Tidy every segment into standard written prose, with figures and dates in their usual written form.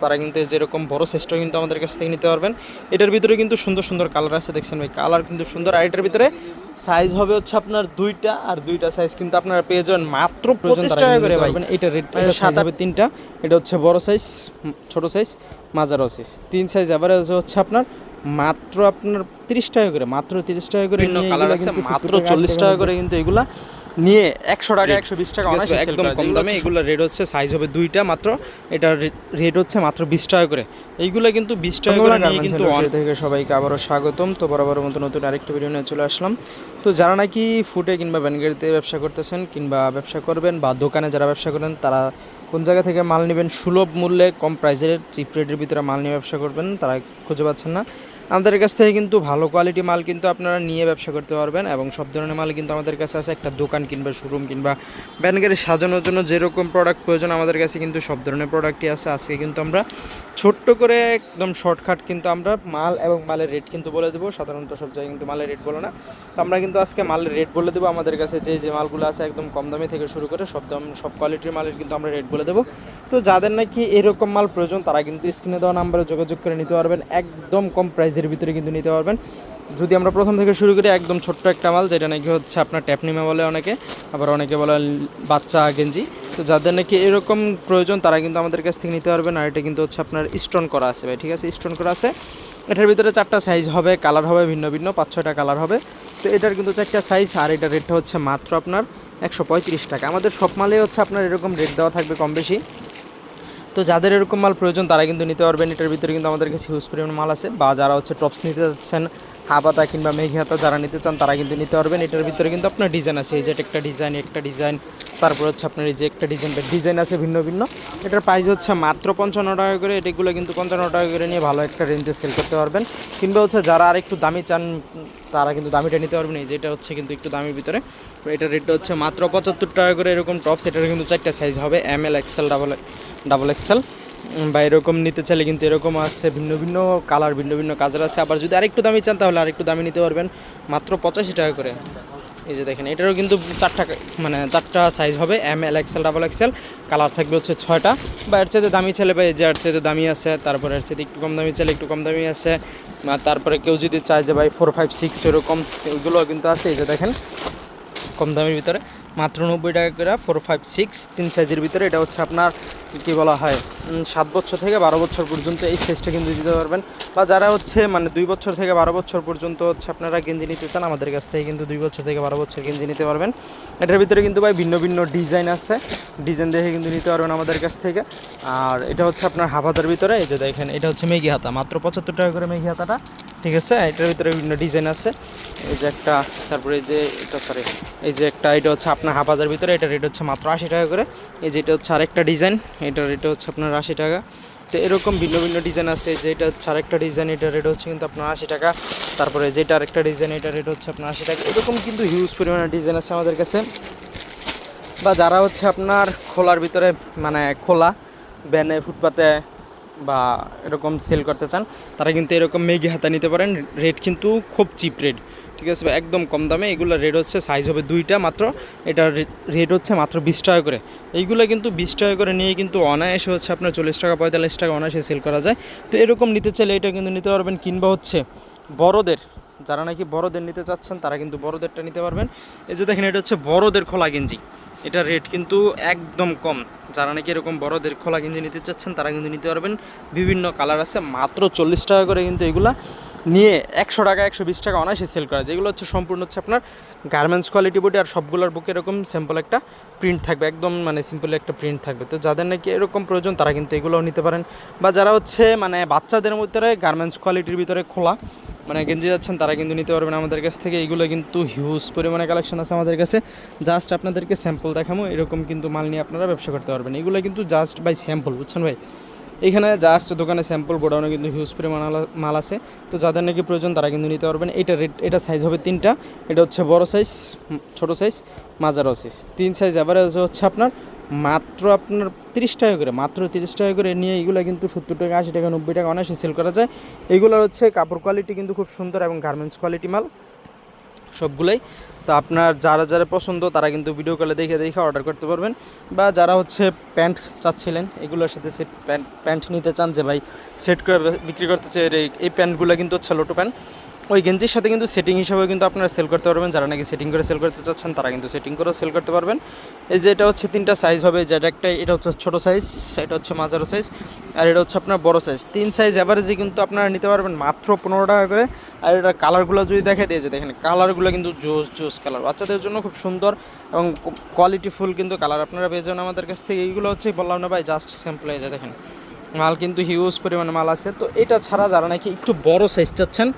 তারা কিন্তু যেরকম বড় সাইজটাও কিন্তু আমাদের কাছ থেকে নিতে পারবেন। এটার ভিতরে কিন্তু সুন্দর সুন্দর কালার আছে, দেখছেন ভাই কালার কিন্তু সুন্দর। আর এটার ভিতরে সাইজ হবে হচ্ছে আপনার দুইটা, আর দুইটা সাইজ কিন্তু আপনারা পেয়ে যাবেন মাত্র 25 টাকা করে ভাই। এটা রেট এটা সাইজ হবে তিনটা, এটা হচ্ছে বড় সাইজ, ছোট সাইজ, মাঝারো সাইজ, তিন সাইজ। এভারেজ হচ্ছে আপনার মাত্র আপনার 30 টাকা করে, মাত্র 30 টাকা করে। বিভিন্ন কালার আছে, মাত্র 40 টাকা করে কিন্তু এগুলা নিয়ে 100 টাকা 120 টাকা অনায়াসে একদম কম দামে। এগুলো রেট হচ্ছে সাইজ হবে দুইটা মাত্র, এটার রেট হচ্ছে মাত্র 20 টাকা করে। এইগুলো কিন্তু 20 টাকা করে নিয়ে কিন্তু থেকে সবাইকে আবারও স্বাগতম। তো বরাবর মতো নতুন আরেকটা ভিডিও নিয়ে চলে আসলাম। তো যারা নাকি ফুটে কিংবা ভ্যানগাড়িতে ব্যবসা করতেছেন কিংবা ব্যবসা করবেন বা দোকানে যারা ব্যবসা করেন, তারা কোন জায়গা থেকে মাল নেবেন সুলভ মূল্যে কম প্রাইসের চিপ রেটের ভিতরে মাল নিয়ে ব্যবসা করবেন, তারা খুঁজে পাচ্ছেন না। আমাদের কাছ থেকে কিন্তু ভালো কোয়ালিটি মাল কিন্তু আপনারা নিয়ে ব্যবসা করতে পারবেন, এবং সব ধরনের মাল কিন্তু আমাদের কাছে আছে। একটা দোকান কিংবা শোরুম কিংবা ভ্যান গাড়ি সাজানোর জন্য যেরকম প্রোডাক্ট প্রয়োজন আমাদের কাছে কিন্তু সব ধরনের প্রোডাক্টই আছে। আজকে কিন্তু আমরা ছোট্ট করে একদম শর্টকাট কিন্তু আমরা মাল এবং মালের রেট কিন্তু বলে দেবো। সাধারণত সব জায়গায় কিন্তু মালের রেট বলে না, তো আমরা কিন্তু আজকে মালের রেট বলে দেবো। আমাদের কাছে যে মালগুলো আছে একদম কম দামি থেকে শুরু করে সব কোয়ালিটির মালের কিন্তু আমরা রেট বলে দেবো। তো যাদের নাকি এরকম মাল প্রয়োজন তারা কিন্তু স্ক্রিনে দেওয়া নাম্বারে যোগাযোগ করে নিতে পারবেন, একদম কম প্রাইসের ভিতরে কিন্তু নিতে পারবেন। যদি আমরা প্রথম থেকে শুরু করি, একদম ছোট্ট একটা মাল যেটা নাকি হচ্ছে আপনার ট্যাপনিমা বলে অনেকে, আবার অনেকে বলে বাচ্চা গেঞ্জি। তো যাদের নাকি এরকম প্রয়োজন তারা কিন্তু আমাদের কাছ থেকে নিতে পারবেন। আর এটা কিন্তু হচ্ছে আপনার স্টোন করা আছে ভাই, ঠিক আছে, স্টোন করা আছে। এটার ভিতরে 4টা সাইজ হবে, কালার হবে ভিন্ন ভিন্ন, 5-6টা কালার হবে। তো এটার কিন্তু 4টা সাইজ, আর এটার রেটটা হচ্ছে মাত্র আপনার 135 টাকা। আমাদের সব মালে হচ্ছে আপনার এরকম রেট দেওয়া থাকবে কম বেশি। তো যাদের এরকম মাল প্রয়োজন তারা কিন্তু নিতে পারবেন। এটার ভিতরে কিন্তু আমাদের কাছে হিউজ পরিমাণ মাল আছে। বা যারা হচ্ছে টপস নিতে যাচ্ছেন, হাফাতা কিংবা মেঘি হাতা যারা নিতে চান তারা কিন্তু নিতে পারবেন। এটার ভিতরে কিন্তু আপনার ডিজাইন আছে, এই যে একটা ডিজাইন, তারপর হচ্ছে আপনার এই যে একটা ডিজাইন আছে ভিন্ন ভিন্ন। এটার প্রাইস হচ্ছে মাত্র 55 টাকা করে। এটাগুলো কিন্তু 55 টাকা করে নিয়ে ভালো একটা রেঞ্জে সেল করতে পারবেন। কিংবা হচ্ছে যারা আর একটু দামি চান তারা কিন্তু দামিটা নিতে পারবেন। এই যেটা হচ্ছে কিন্তু একটু দামির ভিতরে, এটার রেটটা হচ্ছে মাত্র 75 টাকা করে। এরকম টপস এটার কিন্তু 4টা সাইজ হবে, ML XL ডাবল এক্সেল। বা এরকম নিতে চাইলে কিন্তু এরকম আছে, ভিন্ন ভিন্ন কালার, ভিন্ন ভিন্ন কাজের আছে। আবার যদি আরেকটু দামি চান তাহলে আরেকটু দামি নিতে পারবেন, মাত্র 85 টাকা করে। এই যে দেখেন এটারও কিন্তু 4টা সাইজ হবে, ML XL double XL. Colour থাকবে হচ্ছে 6টা। বা এর চাইতে দামি ছেলে বা এই যে এর চাইতে দামি আছে, তারপরে এর চাইতে একটু কম দামি চাইলে একটু কম দামি আছে। তারপরে কেউ যদি চায় যে ভাই 4, 5, 6 এরকম, ওইগুলো কিন্তু আছে। এই যে দেখেন কম দামের ভিতরে মাত্র 90 টাকা করে, 4, 5, 6 3 সাইজের ভিতরে। এটা হচ্ছে আপনার কী বলা হয় 7 বছর থেকে 12 বছর পর্যন্ত এই সাইজটা কিন্তু দিতে পারবেন। বা যারা হচ্ছে মানে 2 বছর থেকে 12 বছর পর্যন্ত হচ্ছে আপনারা গেঞ্জি নিতে চান, আমাদের কাছ থেকে কিন্তু 2 বছর থেকে 12 বছর গেঞ্জি নিতে পারবেন। এটার ভিতরে কিন্তু ভাই ভিন্ন ভিন্ন ডিজাইন আছে, ডিজাইন দেখে কিন্তু নিতে পারবেন আমাদের কাছ থেকে। আর এটা হচ্ছে আপনার হাফ হাতার ভিতরে, এই যে দেখেন এটা হচ্ছে মেঘি হাতা, মাত্র 75 টাকা করে মেঘি হাতাটা, ঠিক আছে। এটার ভিতরে বিভিন্ন ডিজাইন আছে, এই যে একটা, তারপরে এই যে এটা এই যে একটা, এটা হচ্ছে আপনার হাফ হাজার ভিতরে, এটা রেট হচ্ছে মাত্র 80 টাকা করে। এই যে এটা হচ্ছে আরেকটা ডিজাইন, এটার রেট হচ্ছে আপনার 80 টাকা। তো এরকম ভিন্ন ভিন্ন ডিজাইন আছে, যে এটা হচ্ছে আরেকটা ডিজাইন, এটার রেট হচ্ছে কিন্তু আপনার 80 টাকা। তারপরে যেটা আরেকটা ডিজাইন, এটার রেট হচ্ছে আপনার 80 টাকা। এরকম কিন্তু হিউজ পরিমাণে ডিজাইন আছে আমাদের কাছে। বা যারা হচ্ছে আপনার খোলার ভিতরে মানে খোলা ভ্যানে ফুটপাতে বা এরকম সেল করতে চান তারা কিন্তু এরকম মেঘি হাতা নিতে পারেন। রেট কিন্তু খুব চিপ রেট, ঠিক আছে, একদম কম দামে। এগুলো রেট হচ্ছে সাইজ হবে 2টা মাত্র, এটার রেট হচ্ছে মাত্র 20 টাকা করে। এইগুলো কিন্তু 20 টাকা করে নিয়ে কিন্তু অনায়াসে হচ্ছে আপনার 40 টাকা 45 টাকা অনায়াসে সেল করা যায়। তো এরকম নিতে চাইলে এটা কিন্তু নিতে পারবেন। কিংবা হচ্ছে বড়দের, যারা নাকি বড়দের নিতে চাচ্ছেন তারা কিন্তু বড়দেরটা নিতে পারবেন। এই যে দেখেন এটা হচ্ছে বড়দের খোলা গেঞ্জি, এটার রেট কিন্তু একদম কম। যারা নাকি এরকম বড়দের খোলা গেঞ্জি নিতে চাচ্ছেন তারা কিন্তু নিতে পারবেন। বিভিন্ন কালার আছে, মাত্র 40 টাকা করে কিন্তু এগুলা নিয়ে 100 টাকা 120 টাকা অনায়াসে সেল করা যায়। এগুলো হচ্ছে সম্পূর্ণ হচ্ছে আপনার গার্মেন্টস কোয়ালিটি বডি, আর সবগুলোর বুকে এরকম সিম্পল একটা প্রিন্ট থাকবে, একদম মানে সিম্পল একটা প্রিন্ট থাকবে। তো যাদের নাকি এরকম প্রয়োজন তারা কিন্তু এগুলোও নিতে পারেন। বা যারা হচ্ছে মানে বাচ্চাদের মধ্যে গার্মেন্টস কোয়ালিটির ভিতরে খোলা মানে গেঞ্জি যাচ্ছেন তারা কিন্তু নিতে পারবেন আমাদের কাছ থেকে। এইগুলো কিন্তু হিউজ পরিমাণে কালেকশন আছে আমাদের কাছে, জাস্ট আপনাদেরকে স্যাম্পল দেখাবো। এরকম কিন্তু মাল নিয়ে আপনারা ব্যবসা করতে পারবেন। এগুলো কিন্তু জাস্ট বাই স্যাম্পল, বুঝছেন ভাই, এখানে জাস্ট দোকানে স্যাম্পল, গোডাউনে কিন্তু হিউজ পরিমাণ মাল আছে। তো যাদের নাকি প্রয়োজন তারা কিন্তু নিতে পারবেন। এটা রেট, এটা সাইজ হবে 3টা, এটা হচ্ছে বড় সাইজ, ছোট সাইজ, মাঝারো সাইজ, 3 সাইজ। এভারেজ হচ্ছে আপনার মাত্র আপনার 30 টাকা করে, মাত্র 30 টাকা করে নিয়ে এইগুলো কিন্তু 70 টাকা 80 টাকা 90 টাকা অনায়াসে সেল করা যায়। এইগুলোর হচ্ছে কাপড় কোয়ালিটি কিন্তু খুব সুন্দর এবং গার্মেন্টস কোয়ালিটি মাল। সবগুলোই। তো আপনার যারা যারা পছন্দ তারা কিন্তু ভিডিও কলে দেখে দেখে অর্ডার করতে পারবেন, বা যারা হচ্ছে প্যান্ট চাচ্ছিলেন এগুলোর সাথে সেট প্যান্ট নিতে চান যে ভাই সেট করে বিক্রি করতে চাই, এই প্যান্টগুলো কিন্তু হচ্ছে লোটো প্যান্ট, ওই গেঞ্জির সাথে কিন্তু সেটিং হিসাবেও কিন্তু আপনারা সেল করতে পারবেন। যারা নাকি সেটিং করে সেল করতে চাচ্ছেন তারা কিন্তু সেটিং করেও সেল করতে পারবেন। এই যে এটা হচ্ছে 3টা সাইজ হবে, যেটা একটা এটা হচ্ছে ছোটো সাইজ, এটা হচ্ছে মাঝারো সাইজ, আর এটা হচ্ছে আপনার বড় সাইজ। 3 সাইজ অ্যাভারেজে কিন্তু আপনারা নিতে পারবেন মাত্র 15 টাকা করে। আর এটার কালারগুলো যদি দেখা দিয়েছে দেখেন, কালারগুলো কিন্তু জোস কালার, বাচ্চাদের জন্য খুব সুন্দর এবং কোয়ালিটিফুল কিন্তু কালার আপনারা পেয়ে যাবেন আমাদের কাছ থেকে। এইগুলো হচ্ছে বললাম না ভাই, জাস্ট স্যাম্পল এই যে দেখেন, মাল কিন্তু হিউজ পরিমাণে মাল আছে। তো এটা ছাড়া যারা নাকি একটু বড় সাইজ চাচ্ছেন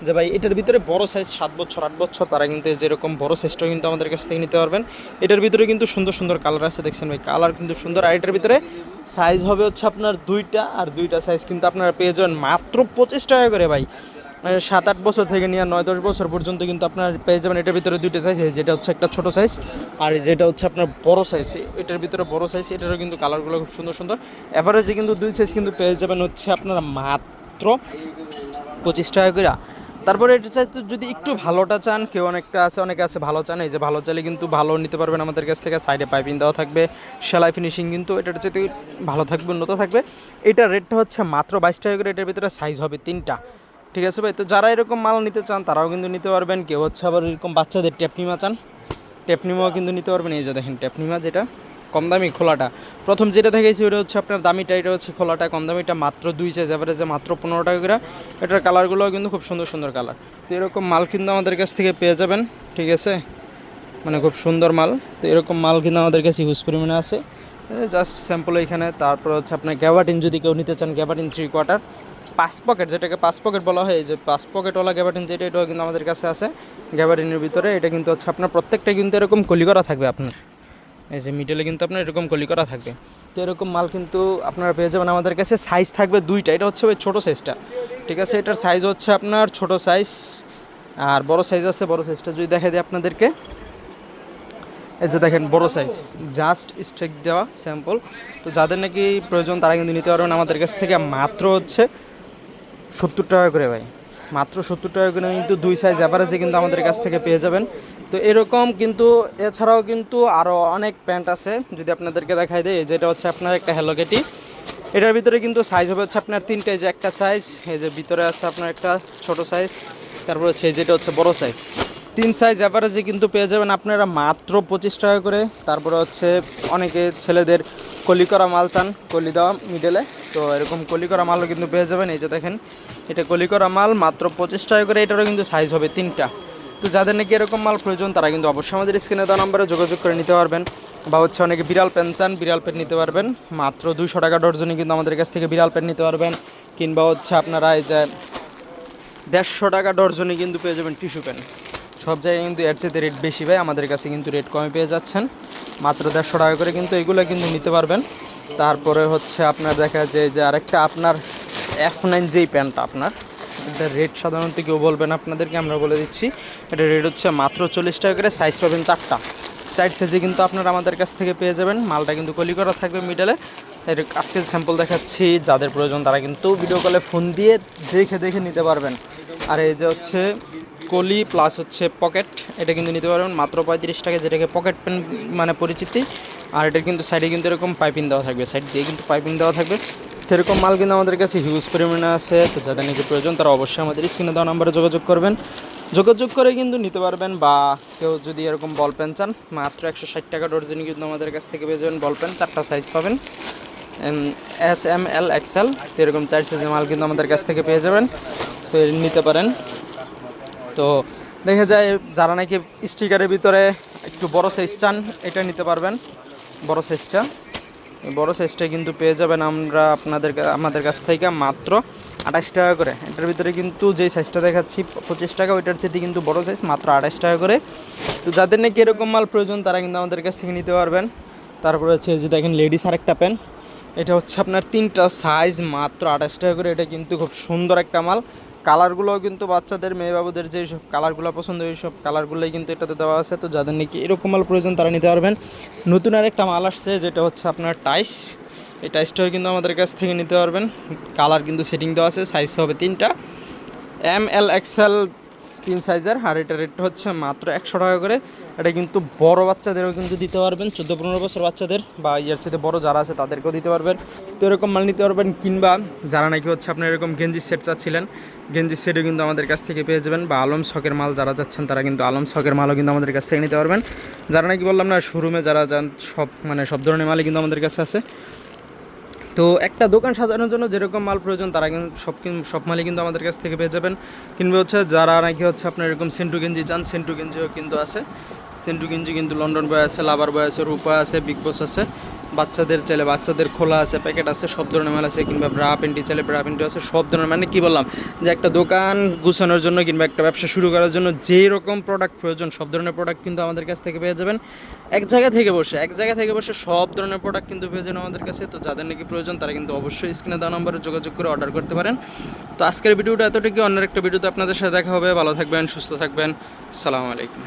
যে ভাই এটার ভিতরে বড় সাইজ 7 বছর 8 বছর, তারা কিন্তু যেরকম বড় সাইজটাও কিন্তু আমাদের কাছ থেকে নিতে পারবেন। এটার ভিতরে কিন্তু সুন্দর সুন্দর কালার আছে, দেখছেন ভাই কালার কিন্তু সুন্দর। আর এটার ভিতরে সাইজ হবে হচ্ছে আপনার 2টা, আর 2টা সাইজ কিন্তু আপনারা পেয়ে যাবেন মাত্র 25 টাকা করে ভাই। 7-8 বছর থেকে নিয়ে 9-10 বছর পর্যন্ত কিন্তু আপনার পেয়ে যাবেন এটার ভিতরে 2টা সাইজ, যেটা হচ্ছে একটা ছোটো সাইজ আর যেটা হচ্ছে আপনার বড় সাইজ। এটার ভিতরে বড় সাইজ, এটারও কিন্তু কালারগুলো খুব সুন্দর সুন্দর। অ্যাভারেজে কিন্তু 2 সাইজ কিন্তু পেয়ে যাবেন হচ্ছে আপনারা মাত্র 25 টাকা করে। তারপরে এটা চাইতে যদি একটু ভালোটা চান, কেউ অনেকে আছে ভালো চান, এই যে ভালো চাইলে কিন্তু ভালো নিতে পারবেন আমাদের কাছ থেকে। সাইডে পাইপিং দেওয়া থাকবে, সেলাই ফিনিশিং কিন্তু এটার চাইতে ভালো থাকবে, উন্নত থাকবে। এটার রেটটা হচ্ছে মাত্র 22 টাকা করে। এটার ভিতরে সাইজ হবে 3টা, ঠিক আছে ভাই। তো যারা এরকম মাল নিতে চান তারাও কিন্তু নিতে পারবেন। কেউ হচ্ছে আবার এরকম বাচ্চাদের টেপনিমা চান, টেপনিমাও কিন্তু নিতে পারবেন। এই যে দেখেন টেপনিমা, যেটা কম দামি খোলাটা, প্রথম যেটা দেখাইছি ওটা হচ্ছে আপনার দামিটা, এটা হচ্ছে খোলাটা কম দামিটা, মাত্র 2 সাইজ অ্যাভারেজে মাত্র 15 টাকা করে। এটার কালারগুলোও কিন্তু খুব সুন্দর সুন্দর কালার। তো এরকম মাল কিন্তু আমাদের কাছ থেকে পেয়ে যাবেন, ঠিক আছে, মানে খুব সুন্দর মাল। তো এরকম মাল কিন্তু আমাদের কাছে হিউজ পরিমাণে আছে, জাস্ট স্যাম্পল এইখানে। তারপর হচ্ছে আপনার গ্যাবার্ডিন যদি কেউ নিতে চান, গ্যাবার্ডিন 3 কোয়ার্টার 5 পকেট, যেটাকে 5 পকেট বলা হয়, যে 5 পকেটওয়ালা গ্যাবার্ডিন যেটা, এটাও কিন্তু আমাদের কাছে আছে। গ্যাবার্ডিনের ভিতরে এটা কিন্তু হচ্ছে আপনার প্রত্যেকটা কিন্তু এরকম কলি করা থাকবে আপনার, এই যে মিডলে কিন্তু আপনার এরকম কলি করা থাকবে। তো এরকম মাল কিন্তু আপনারা পেয়ে যাবেন আমাদের কাছে। সাইজ থাকবে 2টা, এটা হচ্ছে ওই ছোটো সাইজটা, ঠিক আছে। এটার সাইজ হচ্ছে আপনার ছোট সাইজ, আর বড় সাইজ আছে। বড় সাইজটা যদি দেখা দিই আপনাদেরকে, এই যে দেখেন বড় সাইজ, জাস্ট স্ট্রেক দেওয়া স্যাম্পল। তো যাদের নাকি প্রয়োজন তারা কিন্তু নিতে পারবেন আমাদের কাছ থেকে। মাত্র হচ্ছে 70 টাকা করে ভাই, মাত্র 70 টাকা করে কিন্তু 2 সাইজ অ্যাভারেজে কিন্তু আমাদের কাছ থেকে পেয়ে যাবেন। তো এরকম কিন্তু এছাড়াও কিন্তু আরও অনেক প্যান্ট আছে, যদি আপনাদেরকে দেখাই দেয়। যেটা হচ্ছে আপনার একটা হ্যালো কিটি, এটার ভিতরে কিন্তু সাইজ হবে হচ্ছে আপনার 3টে, যে একটা সাইজ, এই যে ভিতরে আছে আপনার একটা ছোট সাইজ, তারপর হচ্ছে যেটা হচ্ছে বড় সাইজ। 3 সাইজ অ্যাভারেজে কিন্তু পেয়ে যাবেন আপনারা মাত্র 25 টাকা করে। তারপরে হচ্ছে অনেকে ছেলেদের কলি করা মাল চান, কলি দেওয়া মিডলে, তো এরকম কলি করা মালও কিন্তু পেয়ে যাবেন। এই যে দেখেন এটা কলি করা মাল, মাত্র 25 টাকা করে। এটারও কিন্তু সাইজ হবে 3টা। তো যাদের নাকি এরকম মাল প্রয়োজন তারা কিন্তু অবশ্যই আমাদের স্ক্রিনে দেওয়া নম্বরে যোগাযোগ করে নিতে পারবেন। বা হচ্ছে অনেকে বিড়াল প্যান্ট চান, বিড়াল প্যান্ট নিতে পারবেন মাত্র 200 টাকা ডর্জনে কিন্তু আমাদের কাছ থেকে বিড়াল প্যান্ট নিতে পারবেন। কিংবা হচ্ছে আপনারা এই যে 150 টাকা ডর্জনে কিন্তু পেয়ে যাবেন টিস্যু প্যান্ট। সব জায়গায় কিন্তু এর চেয়ে রেট বেশি ভাই, আমাদের কাছে কিন্তু রেট কমে পেয়ে যাচ্ছেন, মাত্র 150 টাকা করে কিন্তু এগুলো কিন্তু নিতে পারবেন। তারপরে হচ্ছে আপনার দেখা যায় যে আরেকটা আপনার F9 যেই প্যান্টটা, আপনার এটা রেট সাধারণত কেউ বলবেন, আপনাদেরকে আমরা বলে দিচ্ছি। এটা রেট হচ্ছে মাত্র 40 টাকা করে। সাইজ পাবেন 4টা, 4 সাইজে কিন্তু আপনারা আমাদের কাছ থেকে পেয়ে যাবেন। মালটা কিন্তু কলি করা থাকবে মিডলে। এর আজকে স্যাম্পল দেখাচ্ছি, যাদের প্রয়োজন তারা কিন্তু ভিডিও কলে ফোন দিয়ে দেখে দেখে নিতে পারবেন। আর এই যে হচ্ছে কলি প্লাস হচ্ছে পকেট, এটা কিন্তু নিতে পারবেন মাত্র 35 টাকা, যেটাকে পকেট পেন মানে পরিচিতি। আর এটার কিন্তু সাইডে কিন্তু এরকম পাইপিং দেওয়া থাকবে, সাইড দিয়ে কিন্তু পাইপিং দেওয়া থাকবে। সেরকম মাল কিন্তু আমাদের কাছে হিউজ পরিমাণে আছে। তো যাদের নাকি প্রয়োজন তারা অবশ্যই আমাদের স্ক্রিনে দেওয়া নাম্বারে যোগাযোগ করবেন, যোগাযোগ করে কিন্তু নিতে পারবেন। বা কেউ যদি এরকম বল পেন চান, মাত্র 160 টাকা ডর্জনে কিন্তু আমাদের কাছ থেকে পেয়ে যাবেন বল পেন। 4টা সাইজ পাবেন, S, M, L, XL। তো এরকম 4 সাইজের মাল কিন্তু আমাদের কাছ থেকে পেয়ে যাবেন, তো নিতে পারেন। তো দেখা যায় যারা নাকি স্টিকারের ভিতরে একটু বড় সাইজ চান, এটা নিতে পারবেন বড় সাইজটা। বড় সাইজটা কিন্তু পেয়ে যাবেন আমরা আমাদের কাছ থেকে মাত্র 28 টাকা করে। এটার ভিতরে কিন্তু যেই সাইজটা দেখাচ্ছি 25 টাকা, ওইটার চেয়ে কিন্তু বড় সাইজ মাত্র 28 টাকা করে। তো যাদের নাকি এরকম মাল প্রয়োজন তারা কিন্তু আমাদের কাছ থেকে নিতে পারবেন। তারপরে হচ্ছে যে দেখেন লেডিস আরেকটা প্যান্ট, এটা হচ্ছে আপনার 3টা সাইজ মাত্র 28 টাকা করে। এটা কিন্তু খুব সুন্দর একটা মাল। কালারগুলোও কিন্তু বাচ্চাদের মেয়ে বাবুদের যেই সব কালারগুলো পছন্দ ওই সব কালারগুলোই কিন্তু এটাতে দেওয়া আছে। তো যাদের নাকি এরকম মাল প্রয়োজন তারা নিতে পারবেন। নতুন আরেকটা মাল আসছে, যেটা হচ্ছে আপনার টাইস। এই টাইসটাও কিন্তু আমাদের কাছ থেকে নিতে পারবেন। কালার কিন্তু সেটিং দেওয়া আছে, সাইজ হবে 3টা, M, L, XL 3 সাইজের, আর এটার রেটটা হচ্ছে মাত্র 100 টাকা করে। এটা কিন্তু বড় বাচ্চাদেরও কিন্তু দিতে পারবেন, 14-15 বছর বাচ্চাদের বা ইয়ার চেয়ে বড় যারা আছে তাদেরকেও দিতে পারবেন। তো এরকম মাল নিতে পারবেন, কিংবা যারা নাকি হচ্ছে আপনার এরকম গেঞ্জি সেট চাচ্ছিলেন, গেঞ্জি সেটও কিন্তু আমাদের কাছ থেকে পেয়ে যাবেন। বা আলম শখের মাল যারা যাচ্ছেন তারা কিন্তু আলম শখের মালও কিন্তু আমাদের কাছ থেকে নিতে পারবেন। যারা নাকি বললাম না শোরুমে যারা যান সব ধরনের মালই কিন্তু আমাদের কাছে আছে। তো একটা দোকান সাজানোর জন্য যেরকম মাল প্রয়োজন তারা কিন্তু সব মালই কিন্তু আমাদের কাছ থেকে পেয়ে যাবেন। কিংবা হচ্ছে যারা নাকি হচ্ছে আপনার এরকম সেন্টু গেঞ্জি চান, সেন্টু গেঞ্জিও কিন্তু আছে। সেন্টু গেঞ্জি কিন্তু লন্ডন বয় আছে, লাভার বয় আছে, রূপা আছে, বিগ বস আছে। বাচ্চাদের চাইলে বাচ্চাদের খোলা আছে, প্যাকেট আছে, সব ধরনের মাল আছে। কিংবা ব্রা প্যান্টি চাইলে ব্রা প্যান্টি আছে, সব ধরনের, মানে কি বললাম যে একটা দোকান গুছানোর জন্য কিংবা একটা ব্যবসা শুরু করার জন্য যেই রকম প্রোডাক্ট প্রয়োজন সব ধরনের প্রোডাক্ট কিন্তু আমাদের কাছ থেকে পেয়ে যাবেন। এক জায়গা থেকে বসে সব ধরনের প্রোডাক্ট কিন্তু পেয়ে যাবেন আমাদের কাছে। তো যাদের নাকি প্রয়োজন তারা কিন্তু অবশ্যই স্ক্রিনে দেওয়া নম্বরে যোগাযোগ করে অর্ডার করতে পারেন। তো আজকের ভিডিওটা এতটুকু, অন্য একটা ভিডিওতে আপনাদের সাথে দেখা হবে। ভালো থাকবেন, সুস্থ থাকবেন, আসসালামু আলাইকুম।